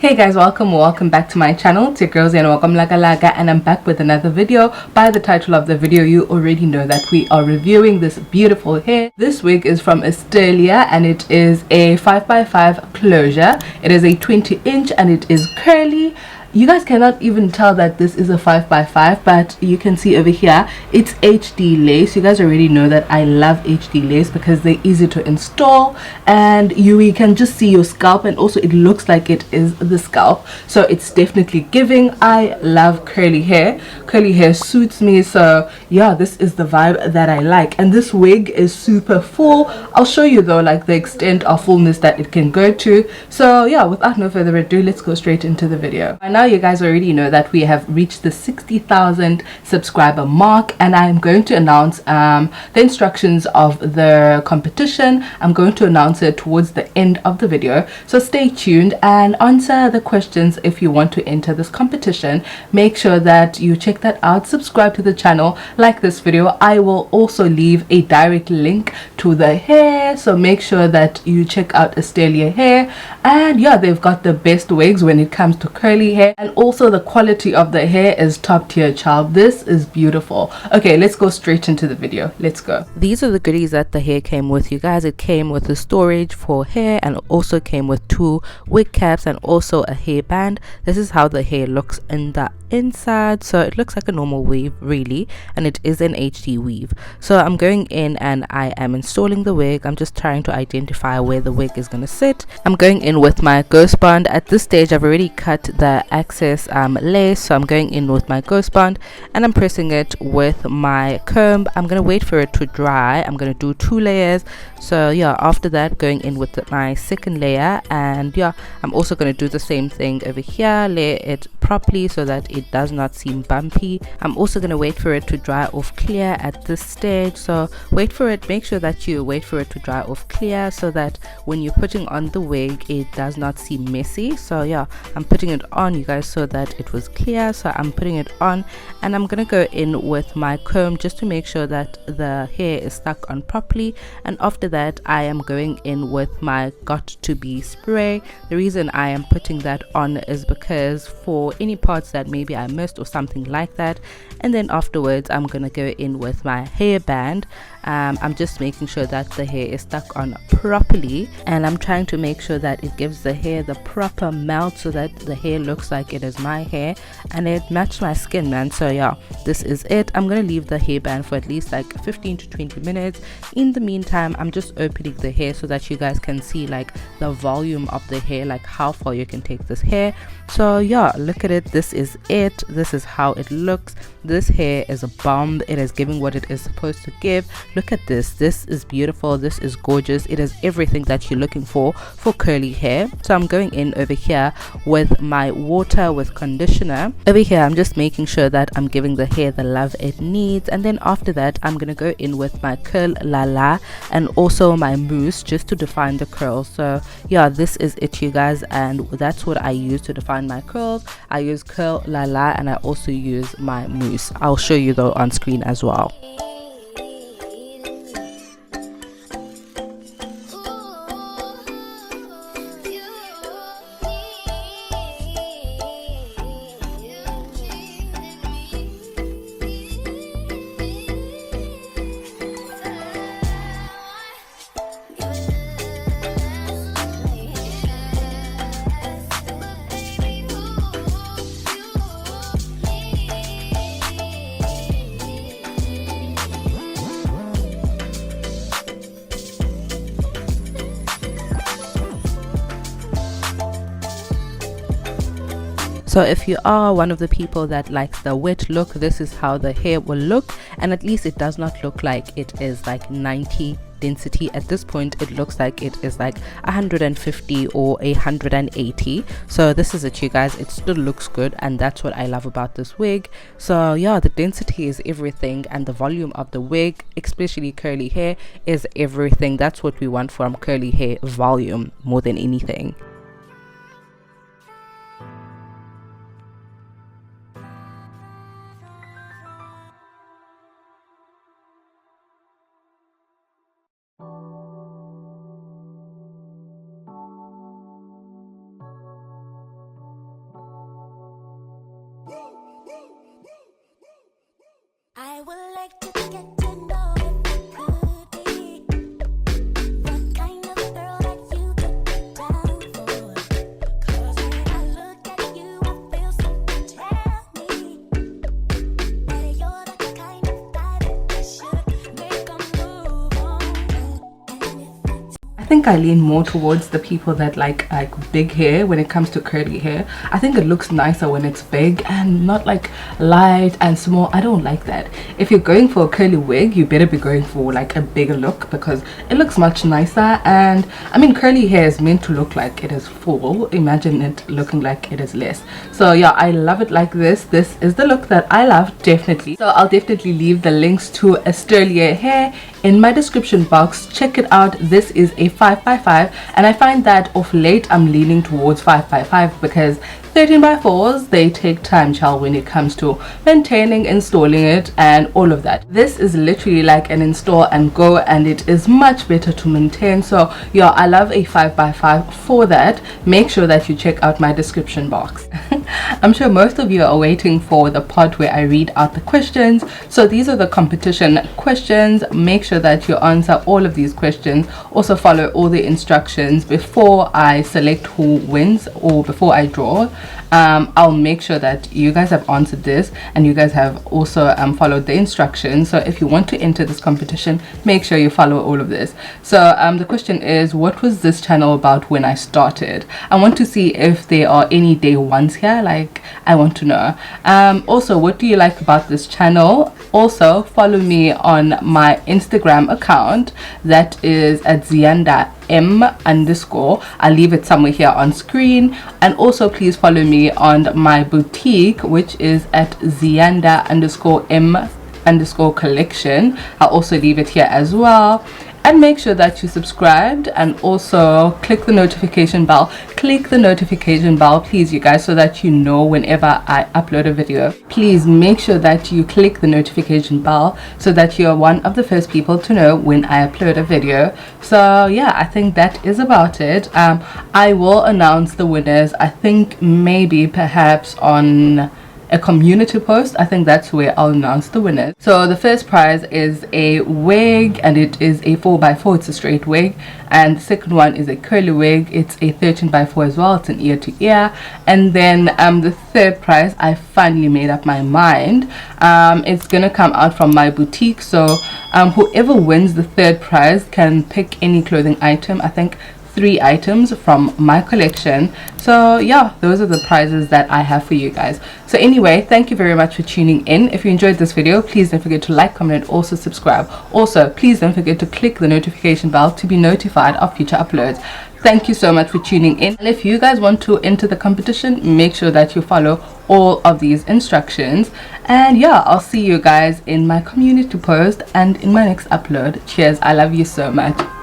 Hey guys, welcome back to my channel. It's your girls and welcome Laga, and I'm back with another video. By the title of the video, you already know that we are reviewing this beautiful hair. This wig is from Asteria and it is a 5x5 closure. It is a 20-inch and it is curly. You guys cannot even tell that this is a 5x5, but you can see over here it's HD lace. You guys already know that I love HD lace because they're easy to install and you can just see your scalp, and also it looks like it is the scalp, so it's definitely giving. I love curly hair. Curly hair suits me, so yeah, this is the vibe that I like. And this wig is super full. I'll show you though like the extent of fullness that it can go to. So yeah, without no further ado, let's go straight into the video. By now you guys already know that we have reached the 60,000 subscriber mark, and I'm going to announce the instructions of the competition. I'm going to announce it towards the end of the video, so stay tuned and answer the questions if you want to enter this competition. Make sure that you check that out, subscribe to the channel, like this video. I will also leave a direct link to the hair, so make sure that you check out Asteria hair. And yeah, they've got the best wigs when it comes to curly hair, and also the quality of the hair is top tier, child. This is beautiful. Okay, let's go straight into the video. Let's go. These are the goodies that the hair came with, you guys. It came with the storage for hair and also came with 2 wig caps and also a hairband. This is how the hair looks in the inside, so it looks like a normal weave really, and it is an HD weave. So I'm going in and I am installing the wig. I'm just trying to identify where the wig is going to sit. I'm going in with my ghost bond. At this stage I've already cut the excess lace, so I'm going in with my ghost bond and I'm pressing it with my comb. I'm going to wait for it to dry. I'm going to do 2 layers. So yeah, after that going in with my second layer, and yeah, I'm also going to do the same thing over here, layer it properly so that it does not seem bumpy. I'm also going to wait for it to dry off clear at this stage. So wait for it, make sure that you wait for it to dry off clear so that when you're putting on the wig it does not seem messy. So yeah, I'm putting it on, you guys, so that it was clear. So I'm putting it on and I'm gonna go in with my comb just to make sure that the hair is stuck on properly. And after that I am going in with my got to be spray. The reason I am putting that on is because for any parts that maybe I missed or something like that. And then afterwards I'm gonna go in with my hairband. I'm just making sure that the hair is stuck on properly, and I'm trying to make sure that it gives the hair the proper melt so that the hair looks like it is my hair and it matched my skin, man. So yeah, this is it. I'm gonna leave the hairband for at least like 15 to 20 minutes. In the meantime I'm just opening the hair so that you guys can see like the volume of the hair, like how far you can take this hair. So yeah, look at it. This is it. This is how it looks. This hair is a bomb. It is giving what it is supposed to give. Look at this. This is beautiful. This is gorgeous. It is everything that you're looking for curly hair. So I'm going in over here with my water with conditioner. Over here I'm just making sure that I'm giving the hair the love it needs, and then after that I'm gonna go in with my curl la la and also my mousse just to define the curls. So yeah, this is it, you guys, and that's what I use to define my curls. I use curl la la and I also use my mousse. I'll show you though on screen as well. So if you are one of the people that likes the wet look, this is how the hair will look, and at least it does not look like it is like 90 density. At this point it looks like it is like 150 or 180. So this is it, you guys. It still looks good, and that's what I love about this wig. So yeah, the density is everything, and the volume of the wig, especially curly hair, is everything. That's what we want from curly hair, volume more than anything. think I lean more towards the people that like big hair when it comes to curly hair. I think it looks nicer when it's big and not like light and small. I don't like that. If you're going for a curly wig, you better be going for like a bigger look, because it looks much nicer. And I mean, curly hair is meant to look like it is full. Imagine it looking like it is less. So yeah, I love it like this. This is the look that I love, definitely. So I'll definitely leave the links to Asteria hair in my description box. Check it out. This is a 5x5, and I find that of late I'm leaning towards 5x5 because 13x4s, they take time, child, when it comes to maintaining, installing it and all of that. This is literally like an install and go, and it is much better to maintain. So yeah, I love a 5x5 for that. Make sure that you check out my description box. I'm sure most of you are waiting for the part where I read out the questions. So these are the competition questions. Make sure that you answer all of these questions. Also follow all the instructions before I select who wins, or before I draw. I'll make sure that you guys have answered this and you guys have also followed the instructions. So if you want to enter this competition, make sure you follow all of this. So the question is, what was this channel about when I started? I want to see if there are any day ones here. Like, I want to know. Also, what do you like about this channel? Also follow me on my Instagram account, that is at Zianda M _ I'll leave it somewhere here on screen. And also please follow me on my boutique, which is at Zianda _ M _ collection. I'll also leave it here as well. And make sure that you subscribed, and also click the notification bell. Click the notification bell, please, you guys, so that you know whenever I upload a video. Please make sure that you click the notification bell so that you're one of the first people to know when I upload a video. So yeah, I think that is about it. I will announce the winners, I think maybe perhaps on a community post. I think that's where I'll announce the winners. So the first prize is a wig, and it is a 4x4. It's a straight wig. And the second one is a curly wig. It's a 13x4 as well. It's an ear to ear. And then the third prize, I finally made up my mind. It's gonna come out from my boutique. So whoever wins the third prize can pick any clothing item. I think 3 items from my collection. So yeah, those are the prizes that I have for you guys. So anyway, thank you very much for tuning in. If you enjoyed this video, please don't forget to like, comment, and also subscribe. Also, please don't forget to click the notification bell to be notified of future uploads. Thank you so much for tuning in. And if you guys want to enter the competition, make sure that you follow all of these instructions. And yeah, I'll see you guys in my community post and in my next upload. Cheers. I love you so much.